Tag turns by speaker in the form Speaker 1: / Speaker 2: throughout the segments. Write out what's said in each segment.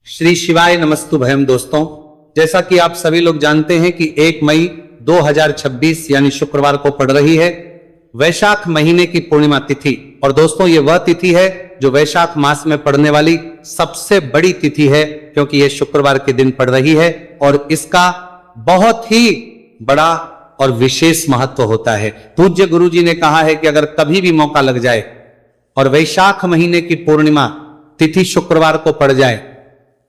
Speaker 1: श्री शिवाय नमस्तुभयम। दोस्तों, जैसा कि आप सभी लोग जानते हैं कि 1 मई 2026 यानी शुक्रवार को पड़ रही है वैशाख महीने की पूर्णिमा तिथि। और दोस्तों, ये वह तिथि है जो वैशाख मास में पड़ने वाली सबसे बड़ी तिथि है, क्योंकि यह शुक्रवार के दिन पड़ रही है और इसका बहुत ही बड़ा और विशेष महत्व होता है। पूज्य गुरु जी ने कहा है कि अगर कभी भी मौका लग जाए और वैशाख महीने की पूर्णिमा तिथि शुक्रवार को पड़ जाए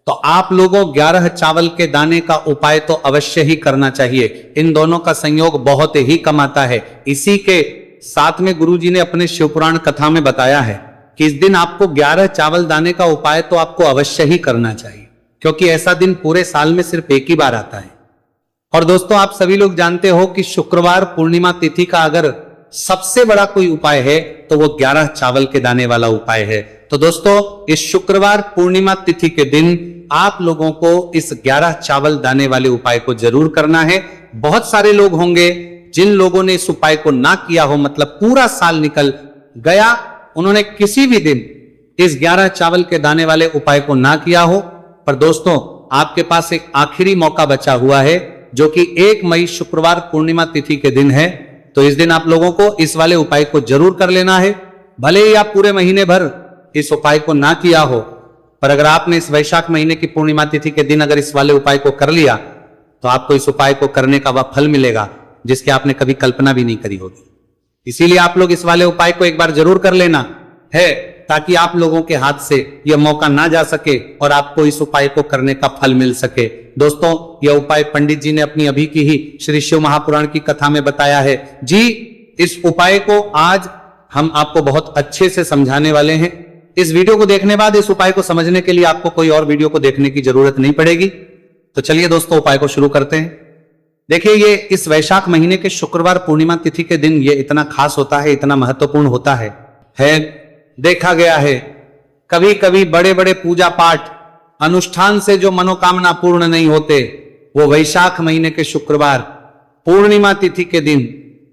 Speaker 1: तो आप लोगों 11 चावल के दाने का उपाय तो अवश्य ही करना चाहिए। इन दोनों का संयोग बहुत ही कम आता है। इसी के साथ में गुरु जी ने अपने शिवपुराण कथा में बताया है कि इस दिन आपको 11 चावल दाने का उपाय तो आपको अवश्य ही करना चाहिए, क्योंकि ऐसा दिन पूरे साल में सिर्फ एक ही बार आता है। और दोस्तों, आप सभी लोग जानते हो कि शुक्रवार पूर्णिमा तिथि का अगर सबसे बड़ा कोई उपाय है तो वो 11 चावल के दाने वाला उपाय है। तो दोस्तों, इस शुक्रवार पूर्णिमा तिथि के दिन आप लोगों को इस 11 चावल दाने वाले उपाय को जरूर करना है। बहुत सारे लोग होंगे जिन लोगों ने इस उपाय को ना किया हो, मतलब पूरा साल निकल गया, उन्होंने किसी भी दिन इस 11 चावल के दाने वाले उपाय को ना किया हो। पर दोस्तों, आपके पास एक आखिरी मौका बचा हुआ है, जो कि 1 मई शुक्रवार पूर्णिमा तिथि के दिन है। तो इस दिन आप लोगों को इस वाले उपाय को जरूर कर लेना है। भले ही आप पूरे महीने भर इस उपाय को ना किया हो, पर अगर आपने इस वैशाख महीने की पूर्णिमा तिथि के दिन अगर इस वाले उपाय को कर लिया तो आपको इस उपाय को करने का वह फल मिलेगा जिसकी आपने कभी कल्पना भी नहीं करी होगी। इसीलिए आप लोग इस वाले उपाय को एक बार जरूर कर लेना है, ताकि आप लोगों के हाथ से यह मौका ना जा सके और आपको इस उपाय को करने का फल मिल सके। दोस्तों, यह उपाय पंडित जी ने अपनी अभी की ही श्री शिव महापुराण की कथा में बताया है जी। इस उपाय को आज हम आपको बहुत अच्छे से समझाने वाले हैं। इस वीडियो को देखने बाद इस उपाय को समझने के लिए आपको कोई और वीडियो को देखने की जरूरत नहीं पड़ेगी। तो चलिए दोस्तों, उपाय को शुरू करते हैं। देखिए, ये इस वैशाख महीने के शुक्रवार पूर्णिमा तिथि के दिन ये इतना खास होता है, इतना महत्वपूर्ण होता है। देखा गया है कभी कभी बड़े बड़े पूजा पाठ अनुष्ठान से जो मनोकामना पूर्ण नहीं होते, वो वैशाख महीने के शुक्रवार पूर्णिमा तिथि के दिन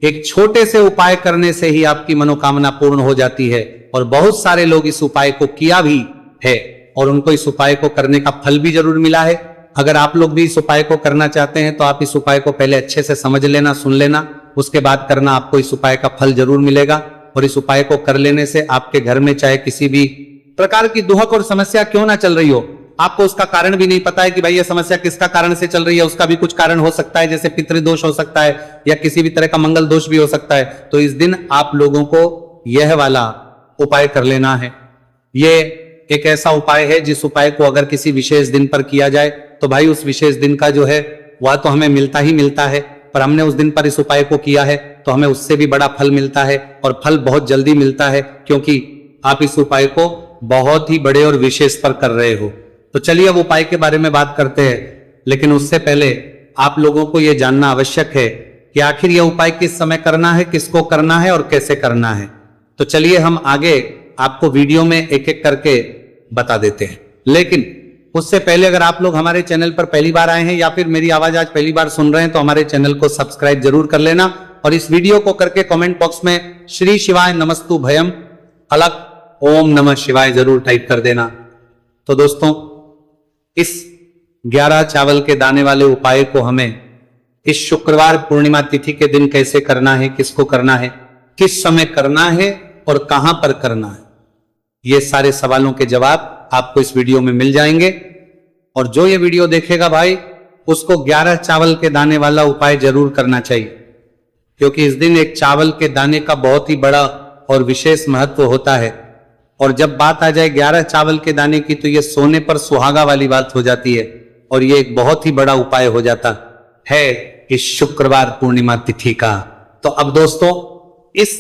Speaker 1: एक छोटे से उपाय करने से ही आपकी मनोकामना पूर्ण हो जाती है। और बहुत सारे लोग इस उपाय को किया भी है और उनको इस उपाय को करने का फल भी जरूर मिला है। अगर आप लोग भी इस उपाय को करना चाहते हैं तो आप इस उपाय को पहले अच्छे से समझ लेना, सुन लेना, उसके बाद करना। आपको इस उपाय का फल जरूर मिलेगा। और इस उपाय को कर लेने से आपके घर में चाहे किसी भी प्रकार की दुहक और समस्या क्यों ना चल रही हो, आपको उसका कारण भी नहीं पता है कि भाई ये समस्या किसका कारण से चल रही है, उसका भी कुछ कारण हो सकता है, जैसे पितृदोष हो सकता है या किसी भी तरह का मंगल दोष भी हो सकता है। तो इस दिन आप लोगों को यह वाला उपाय कर लेना है। ये एक ऐसा उपाय है जिस उपाय को अगर किसी विशेष दिन पर किया जाए तो भाई उस विशेष दिन का जो है वह तो हमें मिलता ही मिलता है, पर हमने उस दिन पर इस उपाय को किया है तो हमें उससे भी बड़ा फल मिलता है। और फल बहुत जल्दी मिलता है, क्योंकि आप इस उपाय को बहुत ही बड़े और विशेष पर कर रहे हो। तो चलिए अब उपाय के बारे में बात करते हैं, लेकिन उससे पहले आप लोगों को यह जानना आवश्यक है कि आखिर यह उपाय किस समय करना है, किसको करना है और कैसे करना है। तो चलिए हम आगे आपको वीडियो में एक एक करके बता देते हैं। लेकिन उससे पहले अगर आप लोग हमारे चैनल पर पहली बार आए हैं या फिर मेरी आवाज आज पहली बार सुन रहे हैं तो हमारे चैनल को सब्सक्राइब जरूर कर लेना और इस वीडियो को करके कमेंट बॉक्स में श्री शिवाय नमस्तुभयम अलग ओम नमः शिवाय जरूर टाइप कर देना। तो दोस्तों, इस 11 चावल के दाने वाले उपाय को हमें इस शुक्रवार पूर्णिमा तिथि के दिन कैसे करना है, किसको करना है, किस समय करना है और कहां पर करना है, ये सारे सवालों के जवाब आपको इस वीडियो में मिल जाएंगे। और जो ये वीडियो देखेगा भाई, उसको 11 चावल के दाने वाला उपाय जरूर करना चाहिए, क्योंकि इस दिन एक चावल के दाने का बहुत ही बड़ा और विशेष महत्व होता है। और जब बात आ जाए 11 चावल के दाने की तो ये सोने पर सुहागा वाली बात हो जाती है और ये एक बहुत ही बड़ा उपाय हो जाता है इस शुक्रवार पूर्णिमा तिथि का। तो अब दोस्तों, इस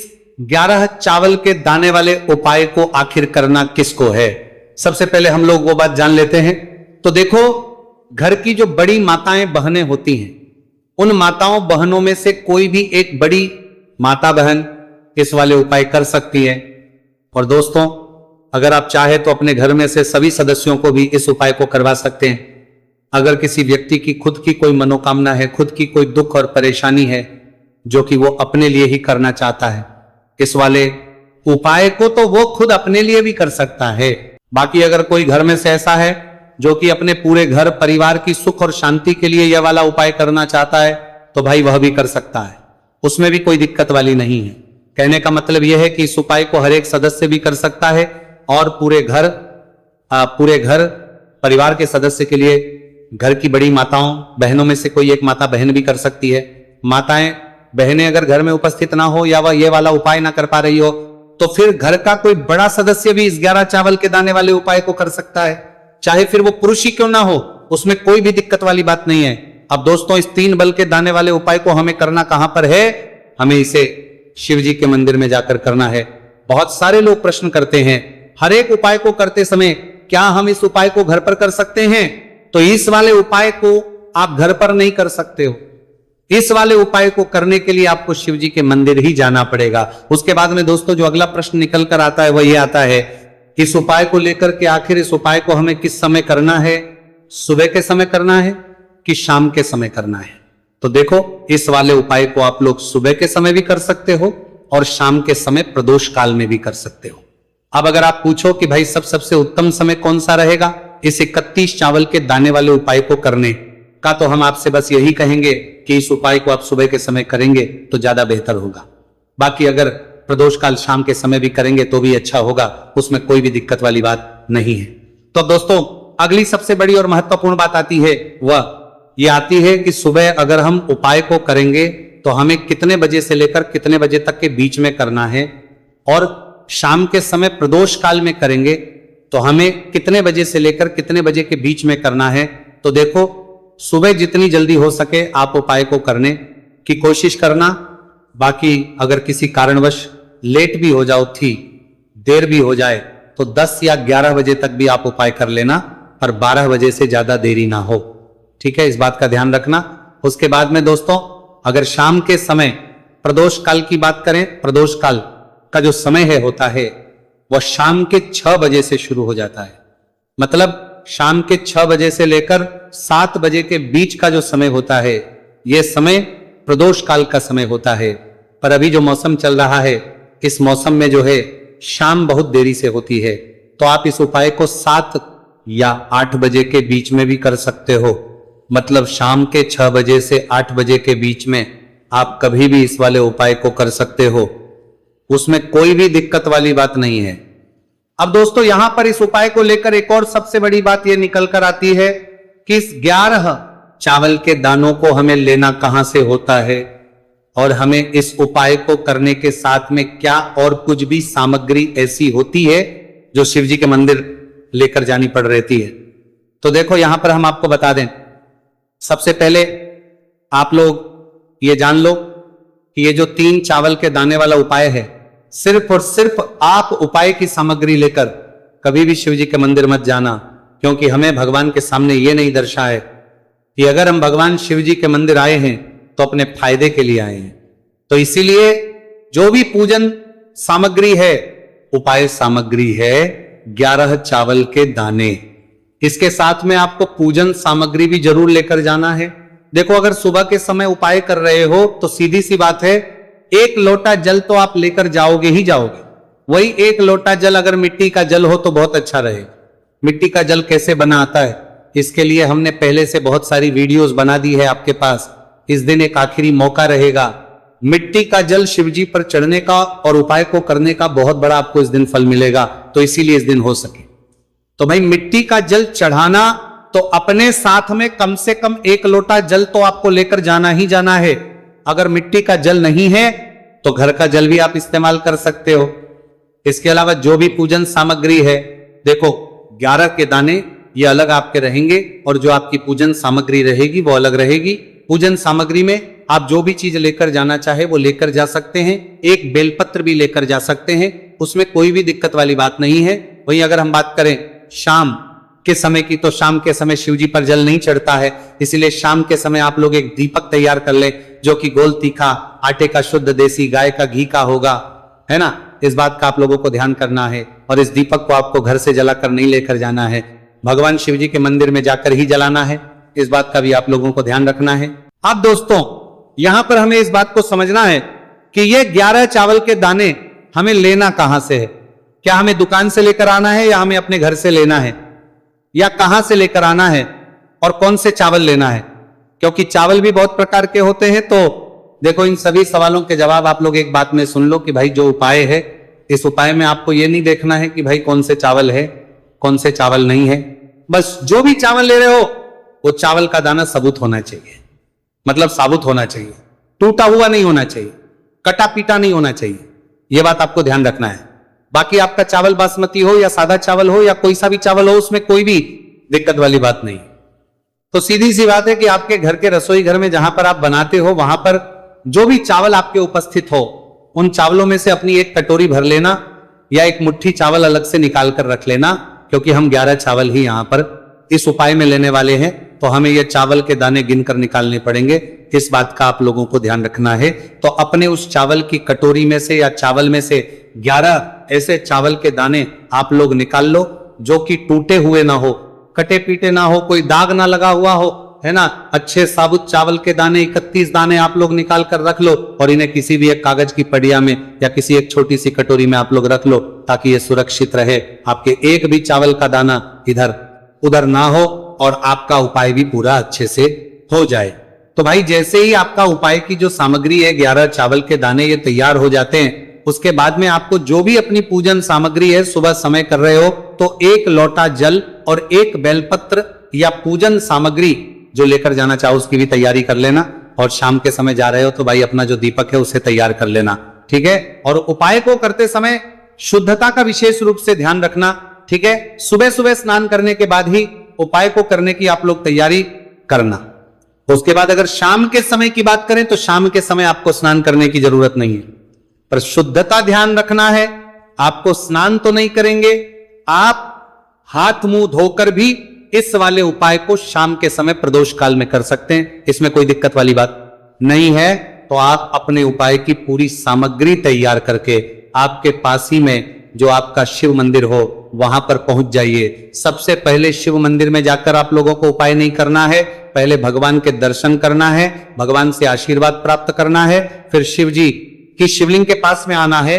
Speaker 1: 11 चावल के दाने वाले उपाय को आखिर करना किसको है, सबसे पहले हम लोग वो बात जान लेते हैं। तो देखो, घर की जो बड़ी माताएं बहनें होती हैं, उन माताओं बहनों में से कोई भी एक बड़ी माता बहन इस वाले उपाय कर सकती है। और दोस्तों, अगर आप चाहे तो अपने घर में से सभी सदस्यों को भी इस उपाय को करवा सकते हैं। अगर किसी व्यक्ति की खुद की कोई मनोकामना है, खुद की कोई दुख और परेशानी है जो कि वो अपने लिए ही करना चाहता है, इस वाले उपाय को तो वो खुद अपने लिए भी कर सकता है। बाकी अगर कोई घर में से ऐसा है जो कि अपने पूरे घर परिवार की सुख और शांति के लिए यह वाला उपाय करना चाहता है तो भाई वह भी कर सकता है, उसमें भी कोई दिक्कत वाली नहीं है। कहने का मतलब यह है कि इस उपाय को हर एक सदस्य भी कर सकता है और पूरे घर परिवार के सदस्य के लिए, घर की बड़ी माताओं बहनों में से कोई एक माता बहन भी कर सकती है। माताएं बहनें अगर घर में उपस्थित ना हो या वह ये वाला उपाय ना कर पा रही हो तो फिर घर का कोई बड़ा सदस्य भी इस 11 चावल के दाने वाले उपाय को कर सकता है, चाहे फिर वो पुरुष ही क्यों ना हो, उसमें कोई भी दिक्कत वाली बात नहीं है। अब दोस्तों, इस 3 बल के दाने वाले उपाय को हमें करना कहां पर है? हमें इसे शिव जी के मंदिर में जाकर करना है। बहुत सारे लोग प्रश्न करते हैं, हर एक उपाय को करते समय क्या हम इस उपाय को घर पर कर सकते हैं? तो इस वाले उपाय को आप घर पर नहीं कर सकते हो। इस वाले उपाय को करने के लिए आपको शिव जी के मंदिर ही जाना पड़ेगा। उसके बाद में दोस्तों जो अगला प्रश्न निकल कर आता है वह यह आता है, इस उपाय को लेकर के आखिर इस उपाय को हमें किस समय करना है? सुबह के समय करना है कि शाम के समय करना है? तो देखो, इस वाले उपाय को आप लोग सुबह के समय भी कर सकते हो और शाम के समय प्रदोष काल में भी कर सकते हो। अब अगर आप पूछो कि भाई सबसे उत्तम समय कौन सा रहेगा इस 31 चावल के दाने वाले उपाय को करने का, तो हम आपसे बस यही कहेंगे कि इस उपाय को आप सुबह के समय करेंगे तो ज्यादा बेहतर होगा। बाकी अगर प्रदोष काल शाम के समय भी करेंगे तो भी अच्छा होगा, उसमें कोई भी दिक्कत वाली बात नहीं है। तो दोस्तों, अगली सबसे बड़ी और महत्वपूर्ण बात आती है, वह ये आती है कि सुबह अगर हम उपाय को करेंगे तो हमें कितने बजे से लेकर कितने बजे तक के बीच में करना है, और शाम के समय प्रदोष काल में करेंगे तो हमें कितने बजे से लेकर कितने बजे के बीच में करना है। तो देखो, सुबह जितनी जल्दी हो सके आप उपाय को करने की कोशिश करना। बाकी अगर किसी कारणवश लेट भी हो जाओ, देर भी हो जाए, तो 10 या 11 बजे तक भी आप उपाय कर लेना, पर 12 बजे से ज्यादा देरी ना हो। ठीक है, इस बात का ध्यान रखना। उसके बाद में दोस्तों, अगर शाम के समय प्रदोष काल की बात करें, प्रदोष काल का जो समय होता है वह शाम के 6 बजे से शुरू हो जाता है। मतलब शाम के 6 बजे से लेकर 7 बजे के बीच का जो समय होता है, यह समय प्रदोष काल का समय होता है। पर अभी जो मौसम चल रहा है, इस मौसम में जो है शाम बहुत देरी से होती है, तो आप इस उपाय को 7 या 8 बजे के बीच में भी कर सकते हो। मतलब शाम के 6 बजे से 8 बजे के बीच में आप कभी भी इस वाले उपाय को कर सकते हो, उसमें कोई भी दिक्कत वाली बात नहीं है। अब दोस्तों, यहां पर इस उपाय को लेकर एक और सबसे बड़ी बात यह निकल कर आती है कि इस 11 चावल के दानों को हमें लेना कहां से होता है, और हमें इस उपाय को करने के साथ में क्या और कुछ भी सामग्री ऐसी होती है जो शिव जी के मंदिर लेकर जानी पड़ रहती है। तो देखो, यहां पर हम आपको बता दें, सबसे पहले आप लोग ये जान लो कि ये जो 3 चावल के दाने वाला उपाय है, सिर्फ और सिर्फ आप उपाय की सामग्री लेकर कभी भी शिव जी के मंदिर मत जाना, क्योंकि हमें भगवान के सामने ये नहीं दर्शाए कि अगर हम भगवान शिव जी के मंदिर आए हैं तो अपने फायदे के लिए आए हैं। तो इसीलिए जो भी पूजन सामग्री है, उपाय सामग्री है 11 चावल के दाने। इसके साथ में आपको पूजन सामग्री भी जरूर लेकर जाना है। देखो, अगर सुबह के समय उपाय कर रहे हो तो सीधी सी बात है, 1 लोटा जल तो आप लेकर जाओगे ही जाओगे। वही 1 लोटा जल अगर मिट्टी का जल हो तो बहुत अच्छा रहेगा। मिट्टी का जल कैसे बना आता है, इसके लिए हमने पहले से बहुत सारी वीडियोस बना दी है आपके पास। इस दिन एक आखिरी मौका रहेगा, मिट्टी का जल शिवजी पर चढ़ने का और उपाय को करने का बहुत बड़ा आपको इस दिन फल मिलेगा। तो इसीलिए इस दिन हो सके तो भाई मिट्टी का जल चढ़ाना, तो अपने साथ में कम से कम 1 लोटा जल तो आपको लेकर जाना ही जाना है। अगर मिट्टी का जल नहीं है तो घर का जल भी आप इस्तेमाल कर सकते हो। इसके अलावा जो भी पूजन सामग्री है, देखो 11 के दाने ये अलग आपके रहेंगे और जो आपकी पूजन सामग्री रहेगी वो अलग रहेगी। पूजन सामग्री में आप जो भी चीज लेकर जाना चाहे वो लेकर जा सकते हैं। एक बेलपत्र भी लेकर जा सकते हैं, उसमें कोई भी दिक्कत वाली बात नहीं है। वहीं अगर हम बात करें शाम के समय की, तो शाम के समय शिवजी पर जल नहीं चढ़ता है, इसलिए शाम के समय आप लोग एक दीपक तैयार कर ले जो कि गोल तीखा आटे का शुद्ध देसी गाय का घी का होगा, है ना। इस बात का आप लोगों को ध्यान करना है। और इस दीपक को आपको घर से जलाकर नहीं लेकर जाना है, भगवान शिवजी के मंदिर में जाकर ही जलाना है। इस बात का भी आप लोगों को ध्यान रखना है। अब दोस्तों, यहां पर हमें इस बात को समझना है कि ये 11 चावल के दाने हमें लेना कहां से है। क्या हमें दुकान से लेकर आना है या हमें अपने घर से लेना है, या कहां से लेकर आना है और कौन से चावल लेना है, क्योंकि चावल भी बहुत प्रकार के होते हैं। तो देखो, इन सभी सवालों के जवाब आप लोग एक बात में सुन लो कि भाई जो उपाय है, इस उपाय में आपको ये नहीं देखना है कि भाई कौन से चावल है कौन से चावल नहीं है। बस जो भी चावल ले रहे हो वो चावल का दाना सबूत होना चाहिए, मतलब साबुत होना चाहिए, टूटा हुआ नहीं होना चाहिए, कटा पीटा नहीं होना चाहिए। यह बात आपको ध्यान रखना है। बाकी आपका चावल बासमती हो या सादा चावल हो या कोई सा भी चावल हो, उसमें कोई भी दिक्कत वाली बात नहीं। तो सीधी सी बात है कि आपके घर के रसोई घर में जहां पर आप बनाते हो, वहां पर जो भी चावल आपके उपस्थित हो, उन चावलों में से अपनी एक कटोरी भर लेना या एक मुट्ठी चावल अलग से निकाल कर रख लेना, क्योंकि हम 11 चावल ही यहां पर इस उपाय में लेने वाले हैं, तो हमें ये चावल के दाने गिनकर निकालने पड़ेंगे। इस बात का आप लोगों को ध्यान रखना है। तो अपने उस चावल की कटोरी में से या चावल में से 11 ऐसे चावल के दाने आप लोग निकाल लो जो कि टूटे हुए ना हो, कटे पीटे ना हो, कोई दाग ना लगा हुआ हो, है ना। अच्छे साबुत चावल के दाने 31 दाने आप लोग निकाल कर रख लो और इन्हें किसी भी एक कागज की पड़िया में या किसी एक छोटी सी कटोरी में आप लोग रख लो, ताकि ये सुरक्षित रहे, आपके एक भी चावल का दाना इधर उधर ना हो और आपका उपाय भी पूरा अच्छे से हो जाए। तो भाई जैसे ही आपका उपाय की जो सामग्री है 11 चावल के दाने ये तैयार हो जाते हैं, उसके बाद में आपको जो भी अपनी पूजन सामग्री है, सुबह समय कर रहे हो तो 1 लोटा जल और 1 बेलपत्र या पूजन सामग्री जो लेकर जाना चाहो उसकी भी तैयारी कर लेना। और शाम के समय जा रहे हो तो भाई अपना जो दीपक है उसे तैयार कर लेना, ठीक है। और उपाय को करते समय शुद्धता का विशेष रूप से ध्यान रखना, ठीक है। सुबह सुबह स्नान करने के बाद ही उपाय को करने की आप लोग तैयारी करना। उसके बाद अगर शाम के समय की बात करें तो शाम के समय आपको स्नान करने की जरूरत नहीं है, पर शुद्धता ध्यान रखना है। आपको स्नान तो नहीं करेंगे, आप हाथ मुंह धोकर भी इस वाले उपाय को शाम के समय प्रदोष काल में कर सकते हैं, इसमें कोई दिक्कत वाली बात नहीं है। तो आप अपने उपाय की पूरी सामग्री तैयार करके आपके पास ही में जो आपका शिव मंदिर हो वहां पर पहुंच जाइए। सबसे पहले शिव मंदिर में जाकर आप लोगों को उपाय नहीं करना है, पहले भगवान के दर्शन करना है, भगवान से आशीर्वाद प्राप्त करना है, फिर शिव जी की शिवलिंग के पास में आना है।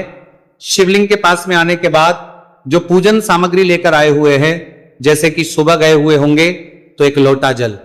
Speaker 1: शिवलिंग के पास में आने के बाद जो पूजन सामग्री लेकर आए हुए हैं, जैसे कि सुबह गए हुए होंगे तो 1 लोटा जल,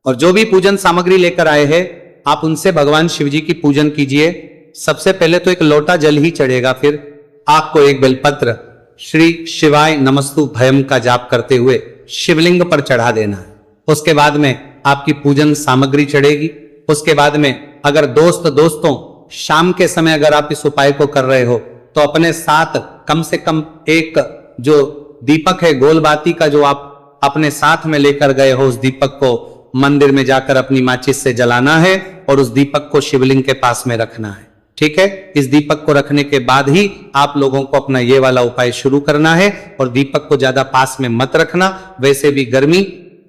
Speaker 1: और जो भी पूजन सामग्री लेकर आए हैं आप उनसे भगवान शिव जी की पूजन कीजिए। सबसे पहले तो 1 लोटा जल ही चढ़ेगा, फिर आपको 1 बेलपत्र श्री शिवाय नमस्तु भयम का जाप करते हुए शिवलिंग पर चढ़ा देना है। उसके बाद में आपकी पूजन सामग्री चढ़ेगी। उसके बाद में अगर दोस्तों शाम के समय अगर आप इस उपाय को कर रहे हो तो अपने साथ कम से कम एक जो दीपक है गोलबाती का जो आप अपने साथ में लेकर गए हो, उस दीपक को मंदिर में जाकर अपनी माचिस से जलाना है और उस दीपक को शिवलिंग के पास में रखना है, ठीक है। इस दीपक को रखने के बाद ही आप लोगों को अपना ये वाला उपाय शुरू करना है। और दीपक को ज्यादा पास में मत रखना, वैसे भी गर्मी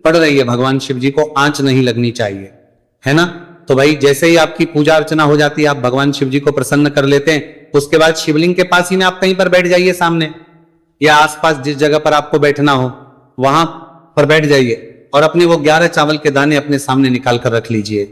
Speaker 1: पड़ रही है, भगवान शिव जी को आंच नहीं लगनी चाहिए, है ना। तो भाई जैसे ही आपकी पूजा अर्चना हो जाती है, आप भगवान शिव जी को प्रसन्न कर लेते हैं, उसके बाद शिवलिंग के पास ही में आप कहीं पर बैठ जाइए सामने, या आसपास जिस जगह पर आपको बैठना हो वहां पर बैठ जाइए और अपने वो 11 चावल के दाने अपने सामने निकाल कर रख लीजिए,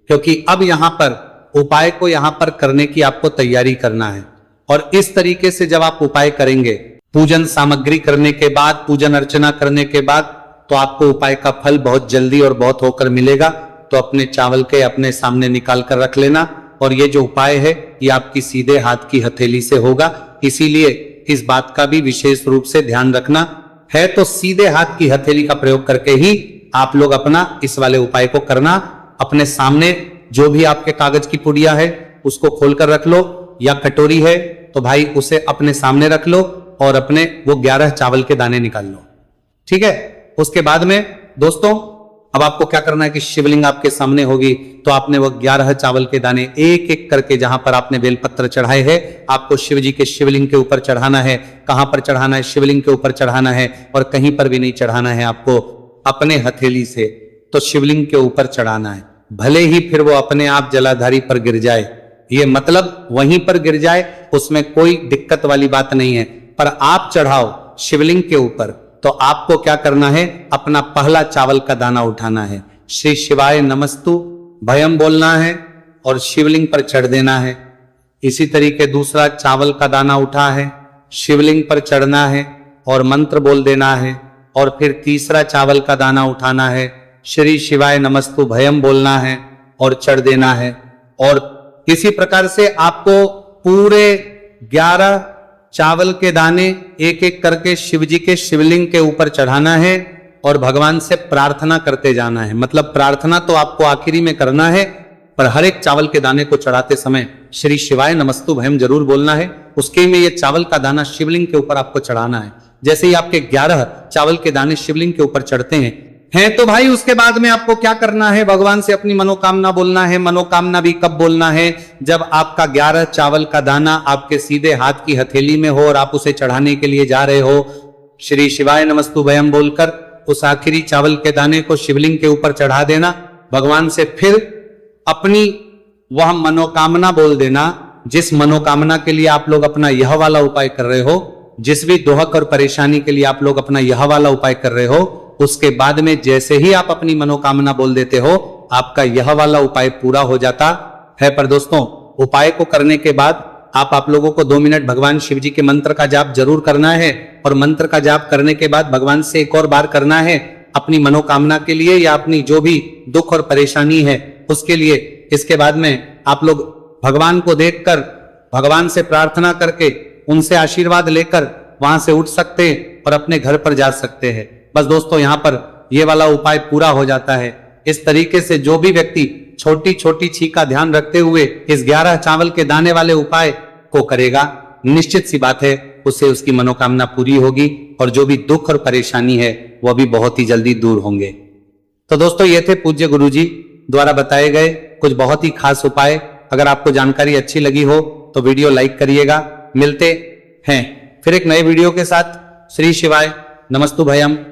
Speaker 1: क्योंकि अब यहां पर उपाय को यहां पर करने की आपको तैयारी करना है। और इस तरीके से जब आप उपाय करेंगे, पूजन सामग्री करने के बाद, पूजन अर्चना करने के बाद, तो आपको उपाय का फल बहुत जल्दी और बहुत होकर मिलेगा। तो अपने चावल के अपने सामने निकाल कर रख लेना। और ये जो उपाय है ये आपकी सीधे हाथ की हथेली से होगा, इसीलिए इस बात का भी विशेष रूप से ध्यान रखना है। तो सीधे हाथ की हथेली का प्रयोग करके ही आप लोग अपना इस वाले उपाय को करना। अपने सामने जो भी आपके कागज की पुड़िया है उसको खोलकर रख लो, या कटोरी है तो भाई उसे अपने सामने रख लो और अपने वो 11 चावल के दाने निकाल लो, ठीक है। उसके बाद में दोस्तों अब आपको क्या करना है कि शिवलिंग आपके सामने होगी, तो आपने वो 11 चावल के दाने एक एक करके जहां पर आपने बेलपत्र चढ़ाए हैं आपको शिव जी के शिवलिंग के ऊपर चढ़ाना है। कहां पर चढ़ाना है? शिवलिंग के ऊपर चढ़ाना है, और कहीं पर भी नहीं चढ़ाना है, आपको अपने हथेली से तो शिवलिंग के ऊपर चढ़ाना है। भले ही फिर वो अपने आप जलाधारी पर गिर जाए, ये मतलब वहीं पर गिर जाए, उसमें कोई दिक्कत वाली बात नहीं है, पर आप चढ़ाओ शिवलिंग के ऊपर। तो आपको क्या करना है? अपना पहला चावल का दाना उठाना है, श्री शिवाय नमस्तु भयम बोलना है और शिवलिंग पर चढ़ देना है। इसी तरीके दूसरा चावल का दाना उठा है, शिवलिंग पर चढ़ना है और मंत्र बोल देना है, और फिर तीसरा चावल का दाना उठाना है, श्री शिवाय नमस्तु भयम बोलना है और चढ़ देना है। और इसी प्रकार से आपको पूरे 11 चावल के दाने एक एक करके शिव जी के शिवलिंग के ऊपर चढ़ाना है और भगवान से प्रार्थना करते जाना है। मतलब प्रार्थना तो आपको आखिरी में करना है, पर हर एक चावल के दाने को चढ़ाते समय श्री शिवाय नमस्तु भयम जरूर बोलना है। उसके में ये चावल का दाना शिवलिंग के ऊपर आपको चढ़ाना है। जैसे ही आपके 11 चावल के दाने शिवलिंग के ऊपर चढ़ते हैं तो भाई उसके बाद में आपको क्या करना है, भगवान से अपनी मनोकामना बोलना है। मनोकामना भी कब बोलना है, जब आपका 11 चावल का दाना आपके सीधे हाथ की हथेली में हो और आप उसे चढ़ाने के लिए जा रहे हो। श्री शिवाय नमस्तु भयम बोलकर उस आखिरी चावल के दाने को शिवलिंग के ऊपर चढ़ा देना। भगवान से फिर अपनी वह मनोकामना बोल देना, जिस मनोकामना के लिए आप लोग अपना यह वाला उपाय कर रहे हो, जिस भी दुहक और परेशानी के लिए आप लोग अपना यह वाला उपाय कर रहे हो, उसके बाद में जैसे ही आप अपनी मनोकामना बोल देते हो, आपका यह वाला उपाय पूरा हो जाता है। पर दोस्तों, उपाय को करने के बाद आप लोगों को 2 मिनट भगवान शिव जी के मंत्र का जाप जरूर करना है। और मंत्र का जाप करने के बाद भगवान से एक और बार करना है अपनी मनोकामना के लिए या अपनी जो भी दुख और परेशानी है उसके लिए। इसके बाद में आप लोग भगवान को देखकर, भगवान से प्रार्थना करके, उनसे आशीर्वाद लेकर वहां से उठ सकते हैं और अपने घर पर जा सकते हैं। बस दोस्तों, यहाँ पर ये वाला उपाय पूरा हो जाता है। इस तरीके से जो भी व्यक्ति छोटी छोटी छींक का ध्यान रखते हुए इस 11 चावल के दाने वाले उपाय को करेगा, निश्चित सी बात है उससे उसकी मनोकामना पूरी होगी और जो भी दुख और परेशानी है वह भी बहुत ही जल्दी दूर होंगे। तो दोस्तों, ये थे पूज्य गुरुजी द्वारा बताए गए कुछ बहुत ही खास उपाय। अगर आपको जानकारी अच्छी लगी हो तो वीडियो लाइक करिएगा। मिलते हैं फिर एक नए वीडियो के साथ। श्री शिवाय नमस्तु भयम।